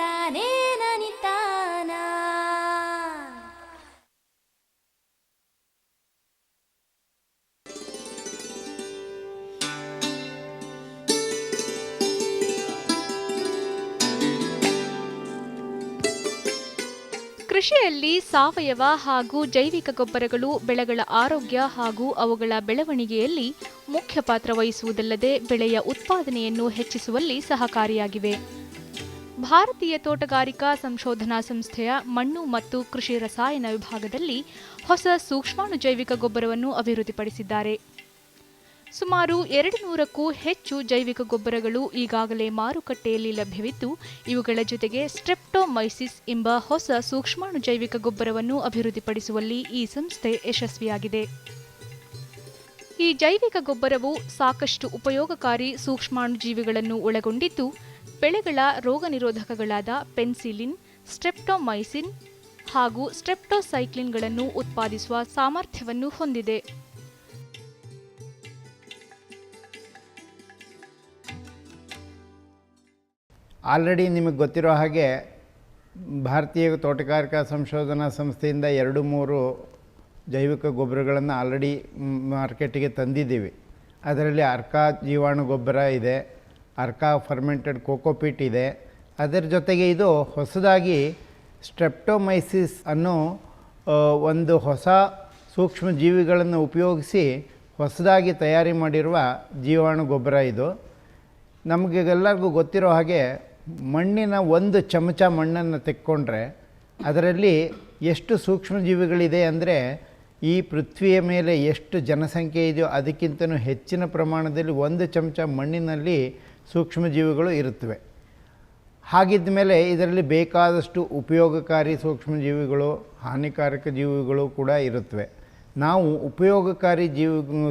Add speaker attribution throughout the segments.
Speaker 1: ತಂದಾನೇ ನನಿತಾನ.
Speaker 2: ಕೃಷಿಯಲ್ಲಿ ಸಾವಯವ ಹಾಗೂ ಜೈವಿಕ ಗೊಬ್ಬರಗಳು ಬೆಳೆಗಳ ಆರೋಗ್ಯ ಹಾಗೂ ಅವುಗಳ ಬೆಳವಣಿಗೆಯಲ್ಲಿ ಮುಖ್ಯ ಪಾತ್ರ ವಹಿಸುವುದಲ್ಲದೆ ಬೆಳೆಯ ಉತ್ಪಾದನೆಯನ್ನು ಹೆಚ್ಚಿಸುವಲ್ಲಿ ಸಹಕಾರಿಯಾಗಿವೆ. ಭಾರತೀಯ ತೋಟಗಾರಿಕಾ ಸಂಶೋಧನಾ ಸಂಸ್ಥೆಯ ಮಣ್ಣು ಮತ್ತು ಕೃಷಿ ರಸಾಯನ ವಿಭಾಗದಲ್ಲಿ ಹೊಸ ಸೂಕ್ಷ್ಮಾಣು ಜೈವಿಕ ಗೊಬ್ಬರವನ್ನು ಅಭಿವೃದ್ಧಿಪಡಿಸಿದ್ದಾರೆ. ಸುಮಾರು 200ಕ್ಕೂ ಹೆಚ್ಚು ಜೈವಿಕ ಗೊಬ್ಬರಗಳು ಈಗಾಗಲೇ ಮಾರುಕಟ್ಟೆಯಲ್ಲಿ ಲಭ್ಯವಿದ್ದು, ಇವುಗಳ ಜೊತೆಗೆ ಸ್ಟ್ರೆಪ್ಟೊಮೈಸಿಸ್ ಎಂಬ ಹೊಸ ಸೂಕ್ಷ್ಮಾಣು ಜೈವಿಕ ಗೊಬ್ಬರವನ್ನು ಅಭಿವೃದ್ಧಿಪಡಿಸುವಲ್ಲಿ ಈ ಸಂಸ್ಥೆ ಯಶಸ್ವಿಯಾಗಿದೆ. ಈ ಜೈವಿಕ ಗೊಬ್ಬರವು ಸಾಕಷ್ಟು ಉಪಯೋಗಕಾರಿ ಸೂಕ್ಷ್ಮಾಣುಜೀವಿಗಳನ್ನು ಒಳಗೊಂಡಿದ್ದು, ಬೆಳೆಗಳ ರೋಗನಿರೋಧಕಗಳಾದ ಪೆನ್ಸಿಲಿನ್, ಸ್ಟ್ರೆಪ್ಟೊಮೈಸಿನ್ ಹಾಗೂ ಸ್ಟ್ರೆಪ್ಟೊಸೈಕ್ಲಿನ್ಗಳನ್ನು ಉತ್ಪಾದಿಸುವ ಸಾಮರ್ಥ್ಯವನ್ನು ಹೊಂದಿದೆ.
Speaker 3: ಆಲ್ರೆಡಿ ನಿಮಗೆ ಗೊತ್ತಿರೋ ಹಾಗೆ ಭಾರತೀಯ ತೋಟಗಾರಿಕಾ ಸಂಶೋಧನಾ ಸಂಸ್ಥೆಯಿಂದ 2-3 ಜೈವಿಕ ಗೊಬ್ಬರಗಳನ್ನು ಆಲ್ರೆಡಿ ಮಾರ್ಕೆಟಿಗೆ ತಂದಿದ್ದೀವಿ. ಅದರಲ್ಲಿ ಅರ್ಕಾ ಜೀವಾಣು ಗೊಬ್ಬರ ಇದೆ, ಅರ್ಕಾ ಫರ್ಮೆಂಟೆಡ್ ಕೋಕೋಪೀಟ್ ಇದೆ. ಅದರ ಜೊತೆಗೆ ಇದು ಹೊಸದಾಗಿ ಸ್ಟ್ರೆಪ್ಟೊಮೈಸಿಸ್ ಅನ್ನೋ ಒಂದು ಹೊಸ ಸೂಕ್ಷ್ಮ ಜೀವಿಗಳನ್ನು ಉಪಯೋಗಿಸಿ ಹೊಸದಾಗಿ ತಯಾರಿ ಮಾಡಿರುವ ಜೀವಾಣು ಗೊಬ್ಬರ ಇದು. ನಮಗೆಲ್ಲರಿಗೂ ಗೊತ್ತಿರೋ ಹಾಗೆ ಮಣ್ಣಿನ 1 ಚಮಚ ಮಣ್ಣನ್ನು ತೆಕ್ಕೊಂಡ್ರೆ ಅದರಲ್ಲಿ ಎಷ್ಟು ಸೂಕ್ಷ್ಮಜೀವಿಗಳಿದೆ ಅಂದರೆ, ಈ ಪೃಥ್ವಿಯ ಮೇಲೆ ಎಷ್ಟು ಜನಸಂಖ್ಯೆ ಇದೆಯೋ ಅದಕ್ಕಿಂತಲೂ ಹೆಚ್ಚಿನ ಪ್ರಮಾಣದಲ್ಲಿ 1 ಚಮಚ ಮಣ್ಣಿನಲ್ಲಿ ಸೂಕ್ಷ್ಮಜೀವಿಗಳು ಇರುತ್ತವೆ. ಹಾಗಿದ್ದ ಮೇಲೆ ಇದರಲ್ಲಿ ಬೇಕಾದಷ್ಟು ಉಪಯೋಗಕಾರಿ ಸೂಕ್ಷ್ಮಜೀವಿಗಳು, ಹಾನಿಕಾರಕ ಜೀವಿಗಳು ಕೂಡ ಇರುತ್ತವೆ. ನಾವು ಉಪಯೋಗಕಾರಿ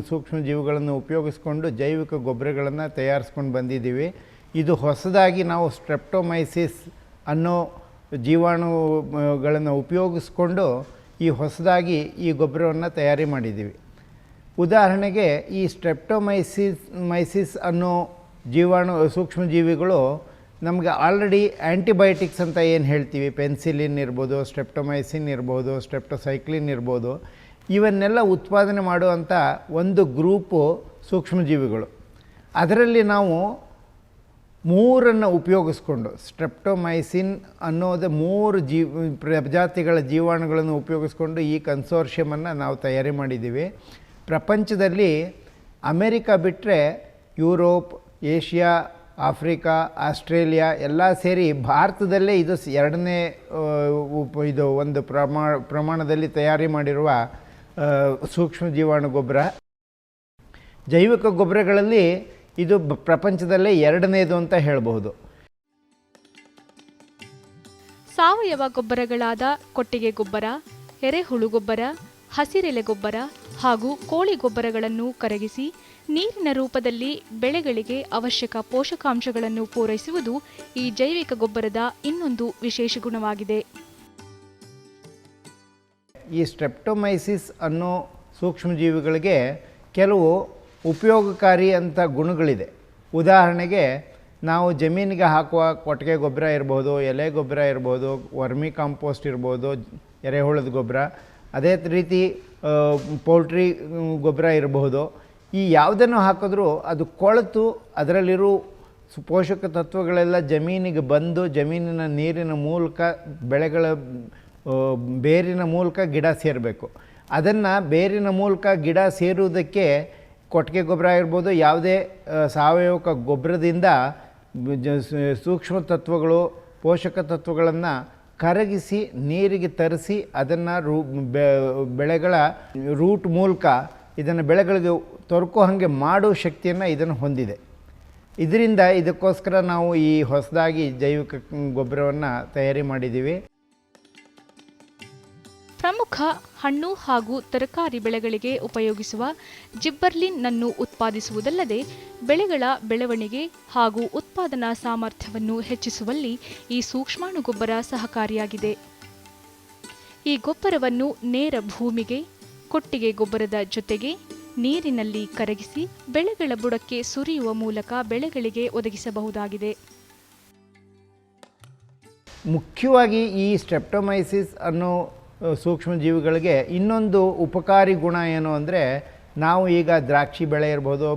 Speaker 3: ಸೂಕ್ಷ್ಮಜೀವಿಗಳನ್ನು ಉಪಯೋಗಿಸ್ಕೊಂಡು ಜೈವಿಕ ಗೊಬ್ಬರಗಳನ್ನು ತಯಾರಿಸ್ಕೊಂಡು ಬಂದಿದ್ದೀವಿ. ಇದು ಹೊಸದಾಗಿ ನಾವು ಸ್ಟ್ರೆಪ್ಟೊಮೈಸಿಸ್ ಅನ್ನೋ ಜೀವಾಣುಗಳನ್ನು ಉಪಯೋಗಿಸ್ಕೊಂಡು ಈ ಹೊಸದಾಗಿ ಈ ಗೊಬ್ಬರವನ್ನು ತಯಾರಿ ಮಾಡಿದ್ದೀವಿ. ಉದಾಹರಣೆಗೆ ಈ ಸ್ಟ್ರೆಪ್ಟೊಮೈಸಿಸ್ ಅನ್ನೋ ಸೂಕ್ಷ್ಮಜೀವಿಗಳು ನಮಗೆ ಆಲ್ರೆಡಿ ಆ್ಯಂಟಿಬಯೋಟಿಕ್ಸ್ ಅಂತ ಏನು ಹೇಳ್ತೀವಿ, ಪೆನ್ಸಿಲಿನ್ ಇರ್ಬೋದು, ಸ್ಟ್ರೆಪ್ಟೊಮೈಸಿನ್ ಇರ್ಬೋದು, ಸ್ಟ್ರೆಪ್ಟೊಸೈಕ್ಲಿನ್ ಇರ್ಬೋದು, ಇವನ್ನೆಲ್ಲ ಉತ್ಪಾದನೆ ಮಾಡುವಂಥ ಒಂದು ಗ್ರೂಪು ಸೂಕ್ಷ್ಮಜೀವಿಗಳು. ಅದರಲ್ಲಿ ನಾವು 3 ಉಪಯೋಗಿಸ್ಕೊಂಡು ಸ್ಟ್ರೆಪ್ಟೊಮೈಸಿನ್ ಅನ್ನೋದು 3 ಪ್ರಜಾತಿಗಳ ಜೀವಾಣುಗಳನ್ನು ಉಪಯೋಗಿಸ್ಕೊಂಡು ಈ ಕನ್ಸೋರ್ಷಿಯಮನ್ನು ನಾವು ತಯಾರಿ ಮಾಡಿದ್ದೀವಿ. ಪ್ರಪಂಚದಲ್ಲಿ ಅಮೆರಿಕ ಬಿಟ್ಟರೆ ಯುರೋಪ್, ಏಷ್ಯಾ, ಆಫ್ರಿಕಾ, ಆಸ್ಟ್ರೇಲಿಯಾ ಎಲ್ಲ ಸೇರಿ ಭಾರತದಲ್ಲೇ ಇದು 2ನೇ ಇದು ಒಂದು ಪ್ರಮಾಣದಲ್ಲಿ ತಯಾರಿ ಮಾಡಿರುವ ಸೂಕ್ಷ್ಮ ಜೀವಾಣು ಗೊಬ್ಬರ. ಜೈವಿಕ ಗೊಬ್ಬರಗಳಲ್ಲಿ ಇದು ಪ್ರಪಂಚದಲ್ಲೇ 2ನೇದು ಅಂತ ಹೇಳಬಹುದು.
Speaker 2: ಸಾವಯವ ಗೊಬ್ಬರಗಳಾದ ಕೊಟ್ಟಿಗೆ ಗೊಬ್ಬರ, ಎರೆಹುಳು ಗೊಬ್ಬರ, ಹಸಿರೆಲೆ ಗೊಬ್ಬರ ಹಾಗೂ ಕೋಳಿ ಗೊಬ್ಬರಗಳನ್ನು ಕರಗಿಸಿ ನೀರಿನ ರೂಪದಲ್ಲಿ ಬೆಳೆಗಳಿಗೆ ಅವಶ್ಯಕ ಪೋಷಕಾಂಶಗಳನ್ನು ಪೂರೈಸುವುದು ಈ ಜೈವಿಕ ಗೊಬ್ಬರದ ಇನ್ನೊಂದು ವಿಶೇಷ ಗುಣವಾಗಿದೆ.
Speaker 3: ಈ ಸ್ಟ್ರೆಪ್ಟೊಮೈಸಿಸ್ ಅನ್ನೋ ಸೂಕ್ಷ್ಮಜೀವಿಗಳಿಗೆ ಕೆಲವು ಉಪಯೋಗಕಾರಿ ಅಂತ ಗುಣಗಳಿದೆ. ಉದಾಹರಣೆಗೆ ನಾವು ಜಮೀನಿಗೆ ಹಾಕುವ ಕೊಟ್ಟಿಗೆ ಗೊಬ್ಬರ ಇರ್ಬೋದು, ಎಲೆ ಗೊಬ್ಬರ ಇರ್ಬೋದು, ವರ್ಮಿ ಕಾಂಪೋಸ್ಟ್ ಇರ್ಬೋದು, ಎರೆಹುಳದ ಗೊಬ್ಬರ, ಅದೇ ರೀತಿ ಪೌಲ್ಟ್ರಿ ಗೊಬ್ಬರ ಇರಬಹುದು. ಈ ಯಾವುದನ್ನು ಹಾಕಿದ್ರೂ ಅದು ಕೊಳೆತು ಅದರಲ್ಲಿರೋ ಪೋಷಕ ತತ್ವಗಳೆಲ್ಲ ಜಮೀನಿಗೆ ಬಂದು ಜಮೀನಿನ ನೀರಿನ ಮೂಲಕ ಬೆಳೆಗಳ ಬೇರಿನ ಮೂಲಕ ಗಿಡ ಸೇರಬೇಕು. ಅದನ್ನು ಬೇರಿನ ಮೂಲಕ ಗಿಡ ಸೇರುವುದಕ್ಕೆ ಕೊಟ್ಟಿಗೆ ಗೊಬ್ಬರ ಇರ್ಬೋದು, ಯಾವುದೇ ಸಾವಯವ ಗೊಬ್ಬರದಿಂದ ಸೂಕ್ಷ್ಮ ತತ್ವಗಳು, ಪೋಷಕ ತತ್ವಗಳನ್ನು ಕರಗಿಸಿ ನೀರಿಗೆ ತರಿಸಿ ಅದನ್ನು ಬೆಳೆಗಳ ರೂಟ್ ಮೂಲಕ ಇದನ್ನು ಬೆಳೆಗಳಿಗೆ ತೊರಕೋ ಹಾಗೆ ಮಾಡೋ ಶಕ್ತಿಯನ್ನು ಇದನ್ನು ಹೊಂದಿದೆ. ಇದಕ್ಕೋಸ್ಕರ ನಾವು ಈ ಹೊಸದಾಗಿ ಜೈವಿಕ ಗೊಬ್ಬರವನ್ನು ತಯಾರಿ ಮಾಡಿದ್ದೀವಿ.
Speaker 2: ಪ್ರಮುಖ ಹಣ್ಣು ಹಾಗೂ ತರಕಾರಿ ಬೆಳೆಗಳಿಗೆ ಉಪಯೋಗಿಸುವ ಜಿಬ್ಬರ್ಲಿನ್ ಅನ್ನು ಉತ್ಪಾದಿಸುವುದಲ್ಲದೆ ಬೆಳೆಗಳ ಬೆಳವಣಿಗೆ ಹಾಗೂ ಉತ್ಪಾದನಾ ಸಾಮರ್ಥ್ಯವನ್ನು ಹೆಚ್ಚಿಸುವಲ್ಲಿ ಈ ಸೂಕ್ಷ್ಮಾಣು ಗೊಬ್ಬರ ಸಹಕಾರಿಯಾಗಿದೆ. ಈ ಗೊಬ್ಬರವನ್ನು ನೇರ ಭೂಮಿಗೆ ಕೊಟ್ಟಿಗೆ ಗೊಬ್ಬರದ ಜೊತೆಗೆ ನೀರಿನಲ್ಲಿ ಕರಗಿಸಿ ಬೆಳೆಗಳ ಬುಡಕ್ಕೆ ಸುರಿಯುವ ಮೂಲಕ ಬೆಳೆಗಳಿಗೆ ಒದಗಿಸಬಹುದಾಗಿದೆ.
Speaker 3: ಮುಖ್ಯವಾಗಿ ಈ ಸ್ಟ್ರೆಪ್ಟೊಮೈಸಿಸ್ ಅನ್ನೋ ಸೂಕ್ಷ್ಮಜೀವಿಗಳಿಗೆ ಇನ್ನೊಂದು ಉಪಕಾರಿ ಗುಣ ಏನು ಅಂದರೆ, ನಾವು ಈಗ ದ್ರಾಕ್ಷಿ ಬೆಳೆ ಇರ್ಬೋದು,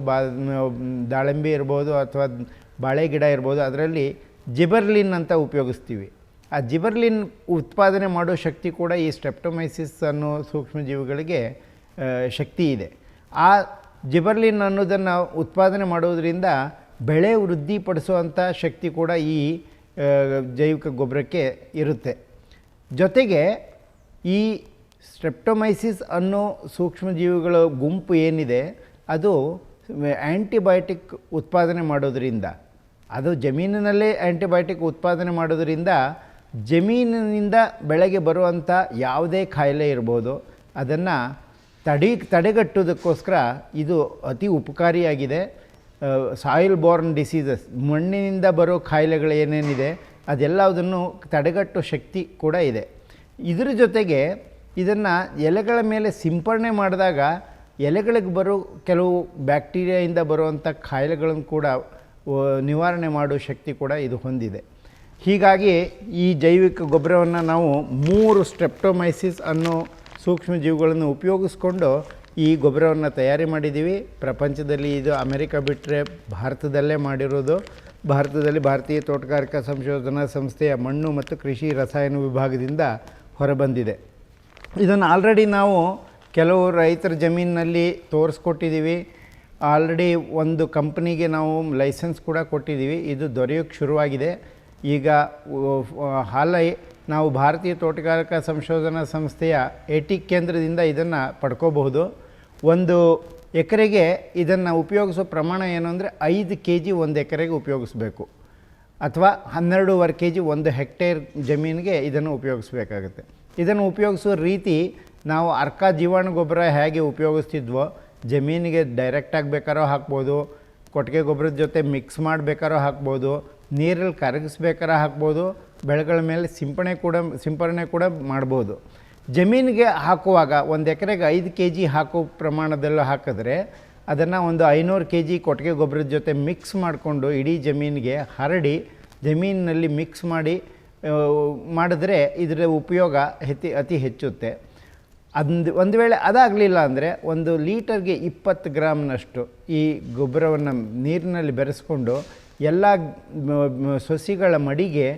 Speaker 3: ದಾಳಿಂಬೆ ಇರ್ಬೋದು ಅಥವಾ ಬಾಳೆ ಗಿಡ ಇರ್ಬೋದು, ಅದರಲ್ಲಿ ಜಿಬರ್ಲಿನ್ ಅಂತ ಉಪಯೋಗಿಸ್ತೀವಿ. ಆ ಜಿಬರ್ಲಿನ್ ಉತ್ಪಾದನೆ ಮಾಡೋ ಶಕ್ತಿ ಕೂಡ ಈ ಸ್ಟ್ರೆಪ್ಟೊಮೈಸಿಸ್ ಅನ್ನೋ ಸೂಕ್ಷ್ಮಜೀವಿಗಳಿಗೆ ಶಕ್ತಿ ಇದೆ. ಆ ಜಿಬರ್ಲಿನ್ ಅನ್ನೋದನ್ನು ಉತ್ಪಾದನೆ ಮಾಡೋದರಿಂದ ಬೆಳೆ ವೃದ್ಧಿಪಡಿಸುವಂಥ ಶಕ್ತಿ ಕೂಡ ಈ ಜೈವಿಕ ಗೊಬ್ಬರಕ್ಕೆ ಇರುತ್ತೆ. ಜೊತೆಗೆ ಈ ಸ್ಟ್ರೆಪ್ಟೊಮೈಸಿಸ್ ಅನ್ನೋ ಸೂಕ್ಷ್ಮಜೀವಿಗಳ ಗುಂಪು ಏನಿದೆ ಅದು ಆ್ಯಂಟಿಬಯೋಟಿಕ್ ಉತ್ಪಾದನೆ ಮಾಡೋದರಿಂದ, ಅದು ಜಮೀನಿನಲ್ಲೇ ಆ್ಯಂಟಿಬಯೋಟಿಕ್ ಉತ್ಪಾದನೆ ಮಾಡೋದರಿಂದ ಜಮೀನಿನಿಂದ ಬೆಳೆಗೆ ಬರುವಂಥ ಯಾವುದೇ ಕಾಯಿಲೆ ಇರ್ಬೋದು ಅದನ್ನು ತಡೆಗಟ್ಟೋದಕ್ಕೋಸ್ಕರ ಇದು ಅತಿ ಉಪಕಾರಿಯಾಗಿದೆ. ಸಾಯಿಲ್ ಬೋರ್ನ್ ಡಿಸೀಸಸ್, ಮಣ್ಣಿನಿಂದ ಬರೋ ಕಾಯಿಲೆಗಳು ಏನೇನಿದೆ ಅದೆಲ್ಲದನ್ನು ತಡೆಗಟ್ಟೋ ಶಕ್ತಿ ಕೂಡ ಇದೆ. ಇದರ ಜೊತೆಗೆ ಇದನ್ನು ಎಲೆಗಳ ಮೇಲೆ ಸಿಂಪರಣೆ ಮಾಡಿದಾಗ ಎಲೆಗಳಿಗೆ ಬರೋ ಕೆಲವು ಬ್ಯಾಕ್ಟೀರಿಯಾಯಿಂದ ಬರುವಂಥ ಕಾಯಿಲೆಗಳನ್ನು ಕೂಡ ನಿವಾರಣೆ ಮಾಡೋ ಶಕ್ತಿ ಕೂಡ ಇದು ಹೊಂದಿದೆ. ಹೀಗಾಗಿ ಈ ಜೈವಿಕ ಗೊಬ್ಬರವನ್ನು ನಾವು 3 ಸ್ಟ್ರೆಪ್ಟೊಮೈಸಿಸ್ ಅನ್ನೋ ಸೂಕ್ಷ್ಮಜೀವಿಗಳನ್ನು ಉಪಯೋಗಿಸ್ಕೊಂಡು ಈ ಗೊಬ್ಬರವನ್ನು ತಯಾರಿ ಮಾಡಿದ್ದೀವಿ. ಪ್ರಪಂಚದಲ್ಲಿ ಇದು ಅಮೆರಿಕ ಬಿಟ್ಟರೆ ಭಾರತದಲ್ಲೇ ಮಾಡಿರೋದು. ಭಾರತದಲ್ಲಿ ಭಾರತೀಯ ತೋಟಗಾರಿಕಾ ಸಂಶೋಧನಾ ಸಂಸ್ಥೆಯ ಮಣ್ಣು ಮತ್ತು ಕೃಷಿ ರಸಾಯನ ವಿಭಾಗದಿಂದ ಹೊರಬಂದಿದೆ. ಇದನ್ನು ಆಲ್ರೆಡಿ ನಾವು ಕೆಲವು ರೈತರ ಜಮೀನಿನಲ್ಲಿ ತೋರಿಸ್ಕೊಟ್ಟಿದ್ದೀವಿ. ಆಲ್ರೆಡಿ ಒಂದು ಕಂಪ್ನಿಗೆ ನಾವು ಲೈಸೆನ್ಸ್ ಕೂಡ ಕೊಟ್ಟಿದ್ದೀವಿ. ಇದು ದೊರೆಯೋಕ್ಕೆ ಶುರುವಾಗಿದೆ. ಈಗ ಹಾಲಿ ನಾವು ಭಾರತೀಯ ತೋಟಗಾರಿಕಾ ಸಂಶೋಧನಾ ಸಂಸ್ಥೆಯ ಏಟಿಕ್ ಕೇಂದ್ರದಿಂದ ಇದನ್ನು ಪಡ್ಕೋಬಹುದು. 1 ಎಕರೆಗೆ ಇದನ್ನು ಉಪಯೋಗಿಸೋ ಪ್ರಮಾಣ ಏನು ಅಂದರೆ 5 kg 1 ಎಕರೆಗೆ ಉಪಯೋಗಿಸ್ಬೇಕು, ಅಥವಾ 12.5 kg 1 ಹೆಕ್ಟೇರ್ ಜಮೀನಿಗೆ ಇದನ್ನು ಉಪಯೋಗಿಸ್ಬೇಕಾಗುತ್ತೆ. ಇದನ್ನು ಉಪಯೋಗಿಸೋ ರೀತಿ ನಾವು ಅರ್ಕ ಜೀವಾಣು ಗೊಬ್ಬರ ಹೇಗೆ ಉಪಯೋಗಿಸ್ತಿದ್ವೋ ಜಮೀನಿಗೆ ಡೈರೆಕ್ಟಾಗಿ ಬೇಕಾರೋ ಹಾಕ್ಬೋದು, ಕೊಟ್ಟಿಗೆ ಗೊಬ್ಬರದ ಜೊತೆ ಮಿಕ್ಸ್ ಮಾಡಬೇಕಾರೋ ಹಾಕ್ಬೋದು, ನೀರಲ್ಲಿ ಕರಗಿಸ್ಬೇಕಾರೋ ಹಾಕ್ಬೋದು, ಬೆಳೆಗಳ ಮೇಲೆ ಸಿಂಪರಣೆ ಕೂಡ ಮಾಡ್ಬೋದು. ಜಮೀನಿಗೆ ಹಾಕುವಾಗ 1 ಎಕರೆಗೆ 5 kg ಹಾಕೋ ಪ್ರಮಾಣದಲ್ಲೂ ಹಾಕಿದ್ರೆ ಅದನ್ನು ಒಂದು 500 kg ಕೊಟ್ಟಿಗೆ ಗೊಬ್ಬರದ ಜೊತೆ ಮಿಕ್ಸ್ ಮಾಡಿಕೊಂಡು ಇಡೀ ಜಮೀನಿಗೆ ಹರಡಿ ಜಮೀನಿನಲ್ಲಿ ಮಿಕ್ಸ್ ಮಾಡಿದ್ರೆ ಇದರ ಉಪಯೋಗ ಅತಿ ಹೆಚ್ಚುತ್ತೆ. ಒಂದು ವೇಳೆ ಅದಾಗಲಿಲ್ಲ ಅಂದರೆ 1 ಲೀಟರ್ಗೆ 20 ಗ್ರಾಮ್ನಷ್ಟು ಈ ಗೊಬ್ಬರವನ್ನು ನೀರಿನಲ್ಲಿ ಬೆರೆಸ್ಕೊಂಡು ಎಲ್ಲ ಸಸಿಗಳ ಮಡಿಗೆ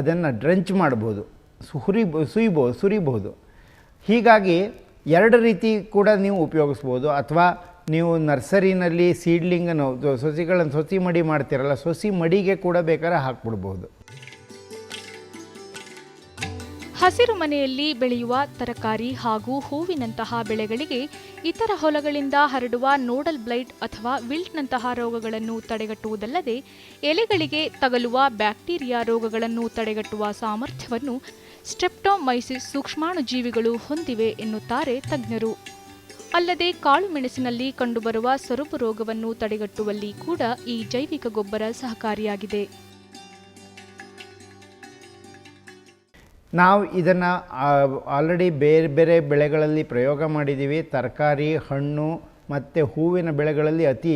Speaker 3: ಅದನ್ನು ಡ್ರೆಂಚ್ ಮಾಡ್ಬೋದು, ಸುರಿಬೋದು. ಹೀಗಾಗಿ 2 ರೀತಿ ಕೂಡ ನೀವು ಉಪಯೋಗಿಸ್ಬೋದು. ಅಥವಾ ನೀವು ನರ್ಸರಿನಲ್ಲಿ ಸೀಡ್ಲಿಂಗನ್ನು ಸಸಿ ಮಡಿ ಮಾಡ್ತೀರಲ್ಲ, ಸಸಿ ಮಡಿಗೆ ಕೂಡ ಬೇಕಾದ್ರೆ ಹಾಕ್ಬಿಡ್ಬೋದು.
Speaker 2: ಹಸಿರು ಮನೆಯಲ್ಲಿ ಬೆಳೆಯುವ ತರಕಾರಿ ಹಾಗೂ ಹೂವಿನಂತಹ ಬೆಳೆಗಳಿಗೆ ಇತರ ಹೊಲಗಳಿಂದ ಹರಡುವ ನೋಡಲ್ ಬ್ಲೈಟ್ ಅಥವಾ ವಿಲ್ಟ್ನಂತಹ ರೋಗಗಳನ್ನು ತಡೆಗಟ್ಟುವುದಲ್ಲದೆ ಎಲೆಗಳಿಗೆ ತಗಲುವ ಬ್ಯಾಕ್ಟೀರಿಯಾ ರೋಗಗಳನ್ನು ತಡೆಗಟ್ಟುವ ಸಾಮರ್ಥ್ಯವನ್ನು ಸ್ಟ್ರೆಪ್ಟೊಮೈಸಿಸ್ ಸೂಕ್ಷ್ಮಾಣುಜೀವಿಗಳು ಹೊಂದಿವೆ ಎನ್ನುತ್ತಾರೆ ತಜ್ಞರು. ಅಲ್ಲದೆ ಕಾಳು ಮೆಣಸಿನಲ್ಲಿ ಕಂಡುಬರುವ ಸೊರಬು ರೋಗವನ್ನು ತಡೆಗಟ್ಟುವಲ್ಲಿ ಕೂಡ ಈ ಜೈವಿಕ ಗೊಬ್ಬರ ಸಹಕಾರಿಯಾಗಿದೆ.
Speaker 3: ನಾವು ಇದನ್ನು ಆಲ್ರೆಡಿ ಬೇರೆ ಬೇರೆ ಬೆಳೆಗಳಲ್ಲಿ ಪ್ರಯೋಗ ಮಾಡಿದ್ದೀವಿ. ತರಕಾರಿ, ಹಣ್ಣು ಮತ್ತು ಹೂವಿನ ಬೆಳೆಗಳಲ್ಲಿ ಅತಿ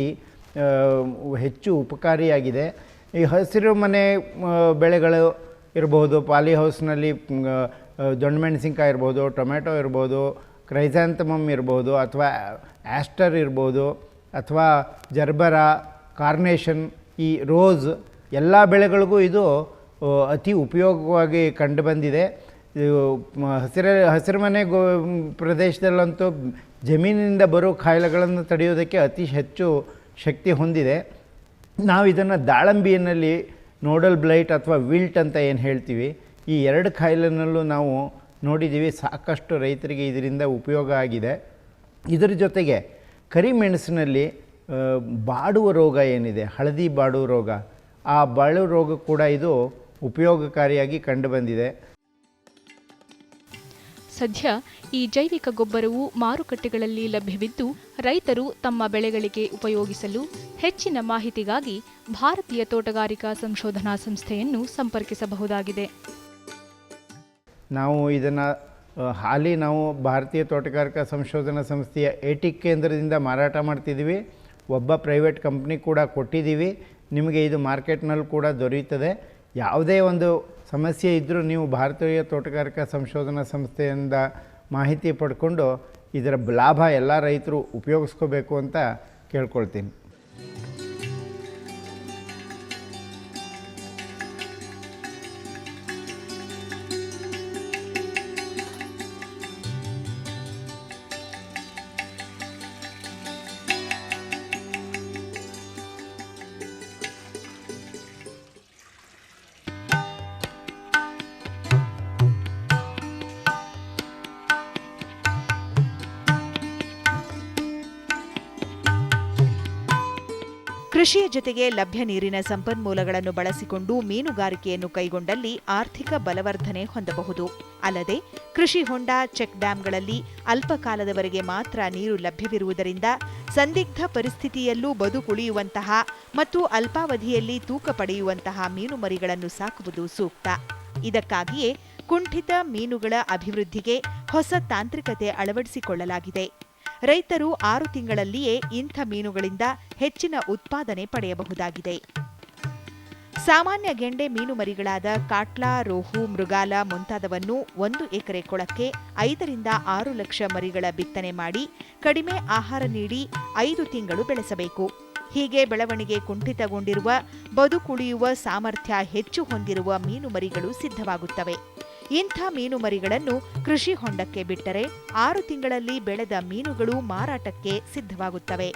Speaker 3: ಹೆಚ್ಚು ಉಪಕಾರಿಯಾಗಿದೆ. ಈ ಹಸಿರು ಮನೆ ಬೆಳೆಗಳು ಇರ್ಬೋದು, ಪಾಲಿ ಹೌಸ್ನಲ್ಲಿ ದೊಣ್ಣಮೆಣಸಿನ್ಕಾಯಿ ಇರ್ಬೋದು, ಟೊಮೆಟೊ ಇರ್ಬೋದು, ಕ್ರೈಸಾಂಥಮಮ್ ಇರ್ಬೋದು, ಅಥವಾ ಆಸ್ಟರ್ ಇರ್ಬೋದು, ಅಥವಾ ಜರ್ಬರ, ಕಾರ್ನೇಷನ್, ಈ ರೋಸ್ ಎಲ್ಲ ಬೆಳೆಗಳಿಗೂ ಇದು ಅತಿ ಉಪಯೋಗವಾಗಿ ಕಂಡುಬಂದಿದೆ. ಹಸಿರು ಮನೆ ಪ್ರದೇಶದಲ್ಲಂತೂ ಜಮೀನಿನಿಂದ ಬರೋ ಕಾಯಿಲೆಗಳನ್ನು ತಡೆಯೋದಕ್ಕೆ ಅತಿ ಹೆಚ್ಚು ಶಕ್ತಿ ಹೊಂದಿದೆ. ನಾವು ಇದನ್ನು ದಾಳಂಬಿಯಲ್ಲಿ ನೋಡಲ್ ಬ್ಲೈಟ್ ಅಥವಾ ವಿಲ್ಟ್ ಅಂತ ಏನು ಹೇಳ್ತೀವಿ, ಈ 2 ಕಾಯಿಲೆನಲ್ಲೂ ನಾವು ನೋಡಿದ್ದೀವಿ. ಸಾಕಷ್ಟು ರೈತರಿಗೆ ಇದರಿಂದ ಉಪಯೋಗ ಆಗಿದೆ. ಇದರ ಜೊತೆಗೆ ಕರಿಮೆಣಸಿನಲ್ಲಿ ಬಾಡುವ ರೋಗ ಏನಿದೆ, ಹಳದಿ ಬಾಡುವ ರೋಗ, ಆ ಬಾಡುವ ರೋಗ ಕೂಡ ಇದು ಉಪಯೋಗಕಾರಿಯಾಗಿ ಕಂಡುಬಂದಿದೆ.
Speaker 2: ಸದ್ಯ ಈ ಜೈವಿಕ ಗೊಬ್ಬರವು ಮಾರುಕಟ್ಟೆಗಳಲ್ಲಿ ಲಭ್ಯವಿದ್ದು ರೈತರು ತಮ್ಮ ಬೆಳೆಗಳಿಗೆ ಉಪಯೋಗಿಸಲು ಹೆಚ್ಚಿನ ಮಾಹಿತಿಗಾಗಿ ಭಾರತೀಯ ತೋಟಗಾರಿಕಾ ಸಂಶೋಧನಾ ಸಂಸ್ಥೆಯನ್ನು ಸಂಪರ್ಕಿಸಬಹುದಾಗಿದೆ.
Speaker 3: ನಾವು ಇದನ್ನು ಹಾಲಿ ಭಾರತೀಯ ತೋಟಗಾರಿಕಾ ಸಂಶೋಧನಾ ಸಂಸ್ಥೆಯ ಏಟಿಕ್ ಕೇಂದ್ರದಿಂದ ಮಾರಾಟ ಮಾಡ್ತಿದ್ದೀವಿ. ಒಬ್ಬ ಪ್ರೈವೇಟ್ ಕಂಪ್ನಿ ಕೂಡ ಕೊಟ್ಟಿದ್ದೀವಿ. ನಿಮಗೆ ಇದು ಮಾರ್ಕೆಟ್ನಲ್ಲಿ ಕೂಡ ದೊರೆಯುತ್ತದೆ. ಯಾವುದೇ ಒಂದು ಸಮಸ್ಯೆ ಇದ್ದರೂ ನೀವು ಭಾರತೀಯ ತೋಟಗಾರಿಕಾ ಸಂಶೋಧನಾ ಸಂಸ್ಥೆಯಿಂದ ಮಾಹಿತಿ ಪಡ್ಕೊಂಡು ಇದರ ಲಾಭ ಎಲ್ಲ ರೈತರು ಉಪಯೋಗಿಸ್ಕೋಬೇಕು ಅಂತ ಕೇಳ್ಕೊಳ್ತೀನಿ.
Speaker 4: ಕೃಷಿಯ ಜೊತೆಗೆ ಲಭ್ಯ ನೀರಿನ ಸಂಪನ್ಮೂಲಗಳನ್ನು ಬಳಸಿಕೊಂಡು ಮೀನುಗಾರಿಕೆಯನ್ನು ಕೈಗೊಂಡಲ್ಲಿ ಆರ್ಥಿಕ ಬಲವರ್ಧನೆ ಹೊಂದಬಹುದು. ಅಲ್ಲದೆ ಕೃಷಿ ಹೊಂಡ, ಚೆಕ್ ಡ್ಯಾಂಗಳಲ್ಲಿ ಅಲ್ಪಕಾಲದವರೆಗೆ ಮಾತ್ರ ನೀರು ಲಭ್ಯವಿರುವುದರಿಂದ ಸಂದಿಗ್ಧ ಪರಿಸ್ಥಿತಿಯಲ್ಲೂ ಬದುಕುಳಿಯುವಂತಹ ಮತ್ತು ಅಲ್ಪಾವಧಿಯಲ್ಲಿ ತೂಕ ಪಡೆಯುವಂತಹ ಮೀನುಮರಿಗಳನ್ನು ಸಾಕುವುದು ಸೂಕ್ತ. ಇದಕ್ಕಾಗಿಯೇ ಕುಂಠಿತ ಮೀನುಗಳ ಅಭಿವೃದ್ಧಿಗೆ ಹೊಸ ತಾಂತ್ರಿಕತೆ ಅಳವಡಿಸಿಕೊಳ್ಳಲಾಗಿದೆ. ರೈತರು 6 ತಿಂಗಳಲ್ಲಿಯೇ ಇಂಥ ಮೀನುಗಳಿಂದ ಹೆಚ್ಚಿನ ಉತ್ಪಾದನೆ ಪಡೆಯಬಹುದಾಗಿದೆ. ಸಾಮಾನ್ಯ ಗೆಂಡೆ ಮೀನುಮರಿಗಳಾದ ಕಾಟ್ಲಾ, ರೋಹು, ಮೃಗಾಲ ಮುಂತಾದವನ್ನು 1 ಎಕರೆ ಕೊಳಕ್ಕೆ 5 ರಿಂದ 6 ಲಕ್ಷ ಮರಿಗಳ ಬಿತ್ತನೆ ಮಾಡಿ ಕಡಿಮೆ ಆಹಾರ ನೀಡಿ 5 ತಿಂಗಳು ಬೆಳೆಸಬೇಕು. ಹೀಗೆ ಬೆಳವಣಿಗೆ ಕುಂಠಿತಗೊಂಡಿರುವ, ಬದುಕುಳಿಯುವ ಸಾಮರ್ಥ್ಯ ಹೆಚ್ಚು ಹೊಂದಿರುವ ಮೀನುಮರಿಗಳು ಸಿದ್ಧವಾಗುತ್ತವೆ. ಇಂಥ ಮೀನುಮರಿಗಳನ್ನು ಕೃಷಿ ಹೊಂಡಕ್ಕೆ ಬಿಟ್ಟರೆ 6 ತಿಂಗಳಲ್ಲಿ ಬೆಳೆದ ಮೀನುಗಳು ಮಾರಾಟಕ್ಕೆ ಸಿದ್ಧವಾಗುತ್ತವೆ.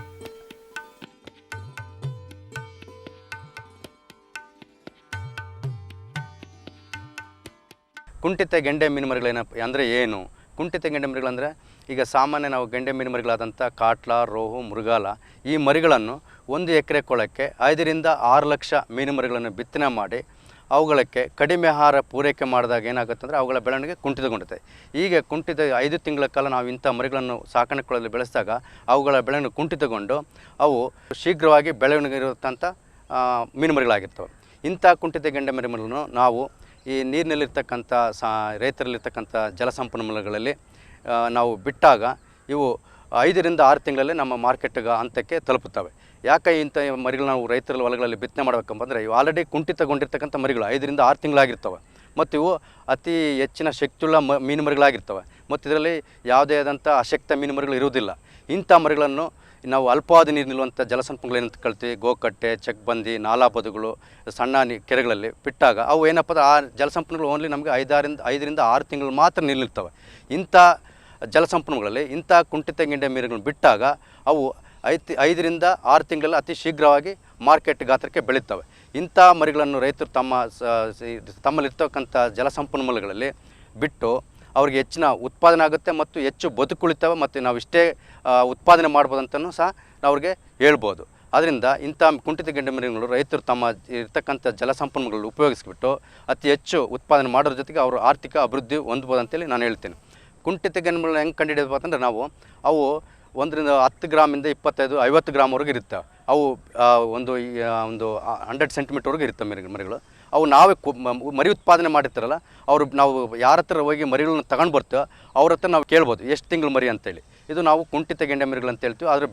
Speaker 5: ಕುಂಠಿತ ಗೆಂಡೆ ಮೀನುಮರಿಗಳೇನಪ್ಪ ಅಂದರೆ ಏನು? ಕುಂಠಿತ ಗೆಂಡೆ ಮರಿಗಳಂದರೆ ಈಗ ಸಾಮಾನ್ಯ ನಾವು ಗೆಂಡೆ ಮೀನುಮರಿಗಳಾದಂಥ ಕಾಟ್ಲಾ, ರೋಹು, ಮೃಗಾಲ ಈ ಮರಿಗಳನ್ನು 1 ಎಕರೆ ಕೊಳಕ್ಕೆ 5 ರಿಂದ 6 ಲಕ್ಷ ಮೀನುಮರಿಗಳನ್ನು ಬಿತ್ತನೆ ಮಾಡಿ ಅವುಗಳಿಗೆ ಕಡಿಮೆ ಆಹಾರ ಪೂರೈಕೆ ಮಾಡಿದಾಗ ಏನಾಗುತ್ತೆ ಅಂದರೆ ಅವುಗಳ ಬೆಳವಣಿಗೆ ಕುಂಠಿತಗೊಂಡುತ್ತೆ. ಹೀಗೆ ಕುಂಠಿತ 5 ತಿಂಗಳ ಕಾಲ ನಾವು ಇಂಥ ಮರಿಗಳನ್ನು ಸಾಕಾಣಿಕೆಗಳಲ್ಲಿ ಬೆಳೆಸಿದಾಗ ಅವುಗಳ ಬೆಳವಣಿಗೆ ಕುಂಠಿತಗೊಂಡು ಅವು ಶೀಘ್ರವಾಗಿ ಬೆಳವಣಿಗೆ ಇರುತ್ತಂಥ ಮೀನುಮರಿಗಳಾಗಿರ್ತವೆ. ಇಂಥ ಕುಂಠಿತ ಗೆಂಡೆ ಮರಿಗಳನ್ನು ನಾವು ಈ ನೀರಿನಲ್ಲಿರ್ತಕ್ಕಂಥ ರೈತರಲ್ಲಿರ್ತಕ್ಕಂಥ ಜಲಸಂಪನ್ಮೂಲಗಳಲ್ಲಿ ನಾವು ಬಿಟ್ಟಾಗ ಇವು 5 ರಿಂದ 6 ತಿಂಗಳಲ್ಲಿ ನಮ್ಮ ಮಾರ್ಕೆಟ್ಗೆ ಹಂತಕ್ಕೆ ತಲುಪುತ್ತವೆ. ಯಾಕೆ ಇಂಥ ಮರಿಗಳು ನಾವು ರೈತರ ಹೊಲಗಳಲ್ಲಿ ಬಿತ್ತನೆ ಮಾಡಬೇಕಂದ್ರೆ ಇವು ಆಲ್ರೆಡಿ ಕುಂಠಿತಗೊಂಡಿರ್ತಕ್ಕಂಥ ಮರಿಗಳು 5 ರಿಂದ 6 ತಿಂಗಳಾಗಿರ್ತವೆ ಮತ್ತು ಇವು ಅತಿ ಹೆಚ್ಚಿನ ಶಕ್ತಿಯುಳ್ಳ ಮೀನುಮರಿಗಳಾಗಿರ್ತವೆ ಮತ್ತು ಇದರಲ್ಲಿ ಯಾವುದೇ ಆದಂಥ ಅಶಕ್ತ ಮೀನುಮರಿಗಳು ಇರುವುದಿಲ್ಲ. ಇಂಥ ಮರಿಗಳನ್ನು ನಾವು ಅಲ್ಪಾವಧಿ ನೀರು ನಿಲ್ಲುವಂಥ ಜಲಸಂಪನ್ಮೂಲ ಏನಂತ ಕಳ್ತೀವಿ, ಗೋಕಟ್ಟೆ, ಚೆಕ್ಬಂದಿ, ನಾಲಾ ಬದುಗಳು, ಸಣ್ಣ ಕೆರೆಗಳಲ್ಲಿ ಬಿಟ್ಟಾಗ ಅವು ಏನಪ್ಪ ಆ ಜಲಸಂಪನ್ಮೂಲಗಳು ಓನ್ಲಿ ನಮಗೆ 5 ರಿಂದ 6 ತಿಂಗಳು ಮಾತ್ರ ನೀರು ನಿಲ್ತವೆ. ಇಂಥ ಜಲಸಂಪನ್ಮೂಲಗಳಲ್ಲಿ ಇಂಥ ಕುಂಠಿತ ಗೆಂಡೆ ಮೀನುಗಳನ್ನು ಬಿಟ್ಟಾಗ ಅವು 5 ರಿಂದ 6 ತಿಂಗಳಲ್ಲಿ ಅತಿ ಶೀಘ್ರವಾಗಿ ಮಾರ್ಕೆಟ್ ಗಾತ್ರಕ್ಕೆ ಬೆಳೀತವೆ. ಇಂಥ ಮರಿಗಳನ್ನು ರೈತರು ತಮ್ಮಲ್ಲಿರ್ತಕ್ಕಂಥ ಜಲಸಂಪನ್ಮೂಲಗಳಲ್ಲಿ ಬಿಟ್ಟು ಅವ್ರಿಗೆ ಹೆಚ್ಚಿನ ಉತ್ಪಾದನೆ ಆಗುತ್ತೆ ಮತ್ತು ಹೆಚ್ಚು ಬದುಕುಳಿತವೆ ಮತ್ತು ನಾವು ಇಷ್ಟೇ ಉತ್ಪಾದನೆ ಮಾಡ್ಬೋದಂತಲೂ ಸಹ ಅವ್ರಿಗೆ ಹೇಳ್ಬೋದು. ಆದ್ದರಿಂದ ಇಂಥ ಕುಂಠಿತ ಗೆಂಡೆ ಮರಿಗಳು ರೈತರು ತಮ್ಮ ಇರ್ತಕ್ಕಂಥ ಜಲಸಂಪನ್ಮೂಲಗಳು ಉಪಯೋಗಿಸ್ಬಿಟ್ಟು ಅತಿ ಹೆಚ್ಚು ಉತ್ಪಾದನೆ ಮಾಡೋದ್ರ ಜೊತೆಗೆ ಅವರು ಆರ್ಥಿಕ ಅಭಿವೃದ್ಧಿ ಹೊಂದ್ಬೋದು ಅಂತೇಳಿ ನಾನು ಹೇಳ್ತೀನಿ. ಕುಂಠಿತ ಗೆಂಡೆ ಮರಿಗಳನ್ನ ಹೆಂಗೆ ಕಂಡುಹಿಡಿಯಬೇಕು ಅಂತಂದರೆ ಅವು 1 ರಿಂದ 10 ಗ್ರಾಮಿಂದ 25-50 ಗ್ರಾಮ್ವರೆಗೆ ಇರ್ತವೆ. ಅವು ಒಂದು 100 ಸೆಂಟಿಮೀಟರ್ವರೆಗೆ ಇರ್ತವೆ ಮರಿಗಳು. ಅವು ನಾವೇ ಮರಿ ಉತ್ಪಾದನೆ ಮಾಡಿರ್ತಾರಲ್ಲ ನಾವು ಯಾರ ಹತ್ರ ಹೋಗಿ ಮರಿಗಳನ್ನ ತಗೊಂಡು ಬರ್ತೀವೋ ಅವ್ರ ಹತ್ರ ನಾವು ಕೇಳ್ಬೋದು ಎಷ್ಟು ತಿಂಗಳು ಮರಿ ಅಂತೇಳಿ. ಇದು ನಾವು ಕುಂಠಿತ ಗೆಂಡೆ ಮರಿಗಳು ಅಂತ ಹೇಳ್ತೀವಿ. ಆದರೆ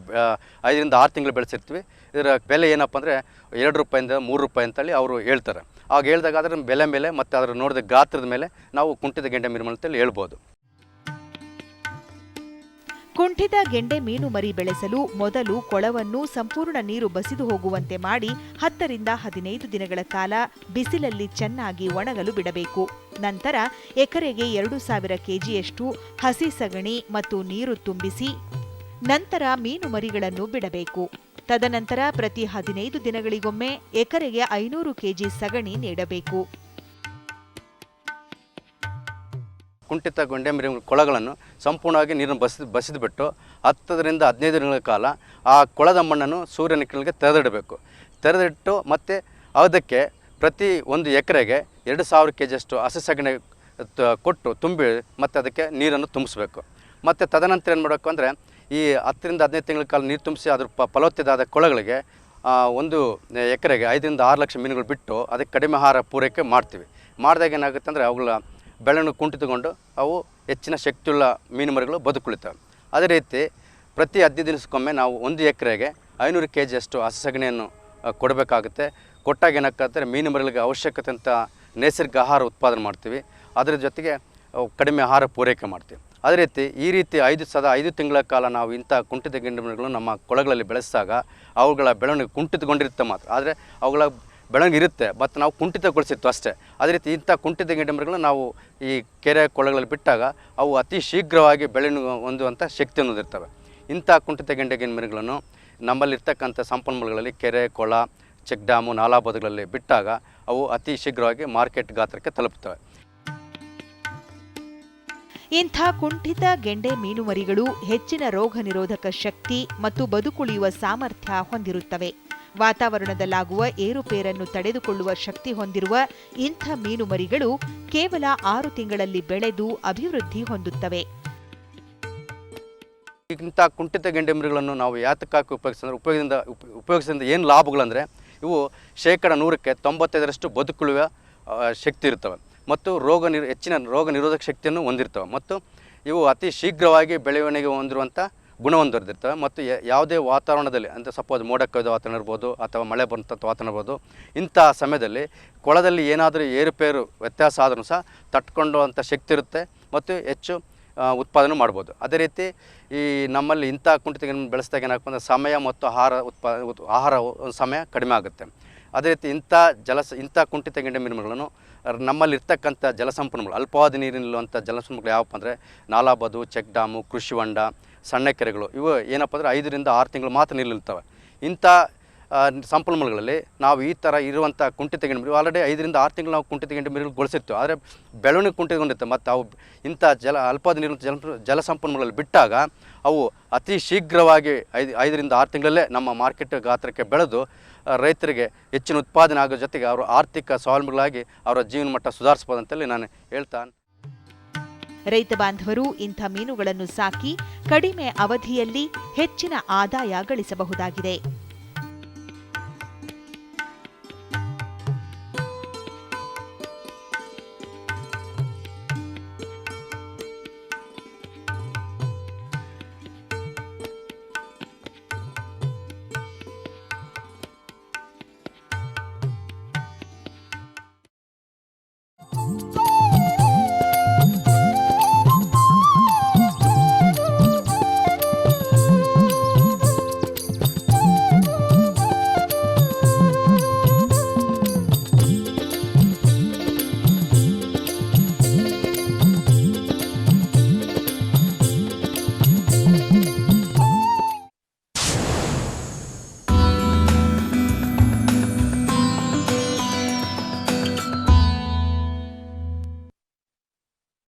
Speaker 5: 5 ರಿಂದ 6 ತಿಂಗಳು ಬೆಳೆಸಿರ್ತೀವಿ. ಇದರ ಬೆಲೆ ಏನಪ್ಪ ಅಂದರೆ 2 ರೂಪಾಯಿಂದ 3 ರೂಪಾಯಿ ಅಂತೇಳಿ ಅವರು ಹೇಳ್ತಾರೆ. ಆಗ ಹೇಳಿದಾಗ ಅದರ ಬೆಲೆ ಮೇಲೆ ಮತ್ತು ಅದರ ನೋಡಿದ ಗಾತ್ರದ ಮೇಲೆ ನಾವು ಕುಂಠಿತ ಗೆಂಡೆ ಮರಿ ಅಂತೇಳಿ ಹೇಳ್ಬೋದು.
Speaker 4: ಕುಂಠಿತ ಗೆಂಡೆ ಮೀನು ಮರಿ ಬೆಳೆಸಲು ಮೊದಲು ಕೊಳವನ್ನು ಸಂಪೂರ್ಣ ನೀರು ಬಸಿದು ಹೋಗುವಂತೆ ಮಾಡಿ 10 ರಿಂದ 15 ದಿನಗಳ ಕಾಲ ಬಿಸಿಲಲ್ಲಿ ಚೆನ್ನಾಗಿ ಒಣಗಲು ಬಿಡಬೇಕು. ನಂತರ ಎಕರೆಗೆ 2000 ಕೆಜಿಯಷ್ಟು ಹಸಿ ಸಗಣಿ ಮತ್ತು ನೀರು ತುಂಬಿಸಿ ನಂತರ ಮೀನು ಮರಿಗಳನ್ನು ಬಿಡಬೇಕು. ತದನಂತರ ಪ್ರತಿ 15 ದಿನಗಳಿಗೊಮ್ಮೆ ಎಕರೆಗೆ 500 ಕೆಜಿ ಸಗಣಿ ನೀಡಬೇಕು.
Speaker 5: ಕುಂಠಿತ ಗೆಂಡೆ ಮರಿ ಕೊಳಗಳನ್ನು ಸಂಪೂರ್ಣವಾಗಿ ನೀರನ್ನು ಬಸಿದುಬಿಟ್ಟು 10 ರಿಂದ 15 ದಿನಗಳ ಕಾಲ ಆ ಕೊಳದ ಮಣ್ಣನ್ನು ಸೂರ್ಯನ ಕಿರಣಕ್ಕೆ ತೆರೆದಿಡಬೇಕು. ತೆರೆದಿಟ್ಟು ಮತ್ತು ಅದಕ್ಕೆ ಪ್ರತಿ 1 ಎಕರೆಗೆ 2000 ಕೆಜಿಯಷ್ಟು ಹಸಿ ಸಗಣಿ ಕೊಟ್ಟು ತುಂಬಿ ಮತ್ತು ಅದಕ್ಕೆ ನೀರನ್ನು ತುಂಬಿಸ್ಬೇಕು. ಮತ್ತು ತದನಂತರ ಏನು ಮಾಡಬೇಕು ಅಂದರೆ ಈ 10 ರಿಂದ 15 ತಿಂಗಳ ಕಾಲ ನೀರು ತುಂಬಿಸಿ ಅದ್ರ ಫಲವತ್ತಾದ ಕೊಳಗಳಿಗೆ 1 ಎಕರೆಗೆ 5 ರಿಂದ 6 ಲಕ್ಷ ಮೀನುಗಳು ಬಿಟ್ಟು ಅದಕ್ಕೆ ಕಡಿಮೆ ಆಹಾರ ಪೂರೈಕೆ ಮಾಡ್ತೀವಿ. ಮಾಡಿದಾಗ ಏನಾಗುತ್ತೆ ಅಂದರೆ ಅವುಗಳ ಬೆಳವಣಿಗೆ ಕುಂಠಿತಗೊಂಡು ಅವು ಹೆಚ್ಚಿನ ಶಕ್ತಿಯುಳ್ಳ ಮೀನುಮರಿಗಳು ಬದುಕುಳಿತವೆ. ಅದೇ ರೀತಿ ಪ್ರತಿ 15 ದಿವಸಕ್ಕೊಮ್ಮೆ ನಾವು 1 ಎಕರೆಗೆ 500 ಕೆಜಿಯಷ್ಟು ಹಸಿ ಸಗಣಿಯನ್ನು ಕೊಡಬೇಕಾಗುತ್ತೆ. ಕೊಟ್ಟಾಗ ಏನಾಗ್ತದೆ ಮೀನುಮರಿಗಳಿಗೆ ಅವಶ್ಯಕತೆ ಅಂತ ನೈಸರ್ಗಿಕ ಆಹಾರ ಉತ್ಪಾದನೆ ಮಾಡ್ತೀವಿ, ಅದರ ಜೊತೆಗೆ ಕಡಿಮೆ ಆಹಾರ ಪೂರೈಕೆ ಮಾಡ್ತೀವಿ. ಅದೇ ರೀತಿ ಈ ರೀತಿ 5 ತಿಂಗಳ ಕಾಲ ನಾವು ಇಂಥ ಕುಂಠಿತ ಗೆಂಡೆ ಮರಿಗಳನ್ನು ನಮ್ಮ ಕೊಳಗಳಲ್ಲಿ ಬೆಳೆಸಿದಾಗ ಅವುಗಳ ಬೆಳವಣಿಗೆ ಕುಂಠಿತಗೊಂಡಿರುತ್ತೆ ಮಾತ್ರ, ಆದರೆ ಅವುಗಳ ಬೆಳವಣಿಗೆ ಇರುತ್ತೆ, ಮತ್ತು ನಾವು ಕುಂಠಿತಗೊಳಿಸಿತ್ತು ಅಷ್ಟೇ. ಅದೇ ರೀತಿ ಇಂಥ ಕುಂಠಿತ ಗೆಂಡೆ ಮರಿಗಳನ್ನು ನಾವು ಈ ಕೆರೆ ಕೊಳಗಳಲ್ಲಿ ಬಿಟ್ಟಾಗ ಅವು ಅತಿ ಶೀಘ್ರವಾಗಿ ಬೆಳವಣಿಗೆ ಹೊಂದುವಂಥ ಶಕ್ತಿಯನ್ನು ಹೊಂದಿರ್ತವೆ. ಇಂಥ ಕುಂಠಿತ ಗೆಂಡೆ ಮರಿಗಳನ್ನು ನಮ್ಮಲ್ಲಿರ್ತಕ್ಕಂಥ ಸಂಪನ್ಮೂಲಗಳಲ್ಲಿ ಕೆರೆ, ಕೊಳ, ಚೆಕ್ ಡ್ಯಾಮು, ನಾಲಾ ಬದುಗಳಲ್ಲಿ ಬಿಟ್ಟಾಗ ಅವು ಅತಿ ಶೀಘ್ರವಾಗಿ ಮಾರ್ಕೆಟ್ ಗಾತ್ರಕ್ಕೆ ತಲುಪ್ತವೆ.
Speaker 4: ಇಂಥ ಕುಂಠಿತ ಗೆಂಡೆ ಮೀನುಮರಿಗಳು ಹೆಚ್ಚಿನ ರೋಗ ನಿರೋಧಕ ಶಕ್ತಿ ಮತ್ತು ಬದುಕುಳಿಯುವ ಸಾಮರ್ಥ್ಯ ಹೊಂದಿರುತ್ತವೆ. ವಾತಾವರಣದಲ್ಲಾಗುವ ಏರುಪೇರನ್ನು ತಡೆದುಕೊಳ್ಳುವ ಶಕ್ತಿ ಹೊಂದಿರುವ ಇಂಥ ಮೀನುಮರಿಗಳು ಕೇವಲ 6 ತಿಂಗಳಲ್ಲಿ ಬೆಳೆದು ಅಭಿವೃದ್ಧಿ ಹೊಂದುತ್ತವೆ.
Speaker 5: ಇಂಥ ಕುಂಠಿತ ಗೆಂಡೆ ಮರಿಗಳನ್ನು ನಾವು ಯಾತಕ್ಕಾಗಿ ಉಪಯೋಗಿಸಿದ ಏನು ಲಾಭಗಳಂದರೆ, ಇವು 100%ಕ್ಕೆ 95% ಬದುಕುಳಿಯುವ ಶಕ್ತಿ ಇರ್ತವೆ ಮತ್ತು ಹೆಚ್ಚಿನ ರೋಗ ನಿರೋಧಕ ಶಕ್ತಿಯನ್ನು ಹೊಂದಿರ್ತವೆ ಮತ್ತು ಇವು ಅತಿ ಶೀಘ್ರವಾಗಿ ಬೆಳವಣಿಗೆ ಹೊಂದಿರುವಂಥ ಗುಣ ಹೊಂದಿರ್ತವೆ ಮತ್ತು ಯಾವುದೇ ವಾತಾವರಣದಲ್ಲಿ, ಅಂದರೆ ಸಪೋಸ್ ಮೋಡ ಕವಿದ ವಾತಾವರಣ ಇರ್ಬೋದು ಅಥವಾ ಮಳೆ ಬರುವಂಥ ವಾತಾವರಣ ಇರ್ಬೋದು, ಇಂಥ ಸಮಯದಲ್ಲಿ ಕೊಳದಲ್ಲಿ ಏನಾದರೂ ಏರುಪೇರು ವ್ಯತ್ಯಾಸ ಆದರೂ ಸಹ ತಟ್ಕೊಳ್ಳುವಂಥ ಶಕ್ತಿ ಇರುತ್ತೆ ಮತ್ತು ಹೆಚ್ಚು ಉತ್ಪಾದನೆ ಮಾಡ್ಬೋದು. ಅದೇ ರೀತಿ ಈ ನಮ್ಮಲ್ಲಿ ಇಂಥ ಕುಂಠಿತ ಗೆಂಡೆ ಬೆಳೆಸಿದಾಗ ಏನಾಗಪ್ಪ ಅಂದರೆ ಸಮಯ ಮತ್ತು ಆಹಾರ ಸಮಯ ಕಡಿಮೆ ಆಗುತ್ತೆ. ಅದೇ ರೀತಿ ಇಂಥ ಕುಂಠಿತ ಗೆಂಡೆ ಮೀನುಗಳನ್ನು ನಮ್ಮಲ್ಲಿರ್ತಕ್ಕಂಥ ಜಲಸಂಪನ್ಮೂಲ, ಅಲ್ಪಾವಧಿ ನೀರಿನಲ್ಲಿರುವಂಥ ಜಲಸಂಪನ್ಮೂಲ ಯಾವಪ್ಪ ಅಂದರೆ ನಾಲಾ ಬದು, ಚೆಕ್ ಡ್ಯಾಮು, ಕೃಷಿ ಹೊಂಡ, ಸಣ್ಣ ಕೆರೆಗಳು, ಇವು ಏನಪ್ಪ ಅಂದರೆ 5 ರಿಂದ 6 ತಿಂಗಳು ಮಾತ್ರ ನೀರಿರ್ತವೆ. ಇಂಥ ಸಂಪನ್ಮೂಲಗಳಲ್ಲಿ ನಾವು ಈ ಥರ ಇರುವಂಥ ಕುಂಠಿತ ಗೆಂಡೆ ಮರಿ ಆಲ್ರೆಡಿ 5 ರಿಂದ 6 ತಿಂಗಳು ನಾವು ಕುಂಠಿತ ಗೆಂಡೆ ಮರಿಗೊಳಿಸಿರ್ತೀವಿ, ಆದರೆ ಬೆಳವಣಿಗೆ ಕುಂಠಿತಗೊಂಡಿರುತ್ತೆ ಮತ್ತು ಅವು ಇಂಥ ಅಲ್ಪಾವಧಿ ನೀರಿನ ಜಲಸಂಪನ್ಮೂಲಗಳಲ್ಲಿ ಬಿಟ್ಟಾಗ ಅವು ಅತಿ ಶೀಘ್ರವಾಗಿ 5 ರಿಂದ 6 ತಿಂಗಳಲ್ಲೇ ನಮ್ಮ ಮಾರ್ಕೆಟ್ ಗಾತ್ರಕ್ಕೆ ಬೆಳೆದು ರೈತರಿಗೆ ಹೆಚ್ಚಿನ ಉತ್ಪಾದನೆ ಆಗೋ ಜೊತೆಗೆ ಅವರು ಆರ್ಥಿಕ ಸ್ವಾವಲಂಬಿಗಳಾಗಿ ಅವರ ಜೀವನ ಮಟ್ಟ ಸುಧಾರಿಸ್ಬೋದು ಅಂತೇಳಿ ನಾನು ಹೇಳ್ತಾ.
Speaker 4: ರೈತ ಬಾಂಧವರು ಇಂಥ ಮೀನುಗಳನ್ನು ಸಾಕಿ ಕಡಿಮೆ ಅವಧಿಯಲ್ಲಿ ಹೆಚ್ಚಿನ ಆದಾಯ ಗಳಿಸಬಹುದಾಗಿದೆ.